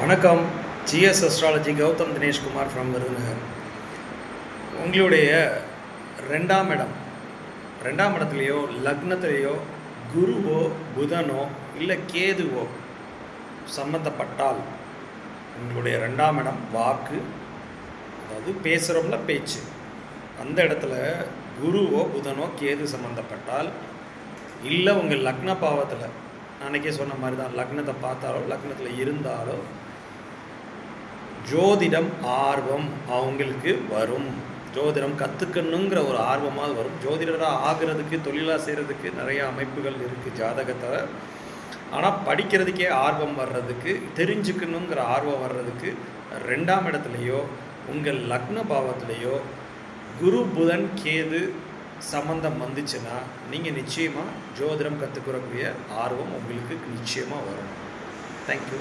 வணக்கம். GS astrology Gautam Dineshkumar from Virudhunagar. உங்களுடைய ரெண்டாம் இடத்துலையோ லக்னத்திலேயோ குருவோ புதனோ இல்லை கேதுவோ சம்மந்தப்பட்டால் உங்களுடைய ரெண்டாம் இடம் வாக்கு, அதாவது பேசுகிறோம்ல பேச்சு, அந்த இடத்துல குருவோ புதனோ கேது சம்மந்தப்பட்டால், இல்லை உங்கள் லக்ன பாவத்தில் அன்றைக்கே சொன்ன மாதிரி தான் லக்னத்தை பார்த்தாலோ லக்னத்தில் இருந்தாலோ ஜோதிடம் ஆர்வம் அவங்களுக்கு வரும். ஜோதிடம் கற்றுக்கணுங்கிற ஒரு ஆர்வமாக வரும். ஜோதிடராக ஆகிறதுக்கு, தொழிலாக செய்கிறதுக்கு நிறைய அமைப்புகள் இருக்குது ஜாதகத்தை. ஆனால் படிக்கிறதுக்கே ஆர்வம் வர்றதுக்கு, தெரிஞ்சுக்கணுங்கிற ஆர்வம் வர்றதுக்கு ரெண்டாம் இடத்துலையோ உங்கள் லக்ன பாவத்திலேயோ குரு புதன் கேது சம்பந்தம் வந்துச்சுன்னா நீங்கள் நிச்சயமாக ஜோதிடம் கற்றுக்கிறக்கூடிய ஆர்வம் உங்களுக்கு நிச்சயமாக வரும். தேங்க்யூ.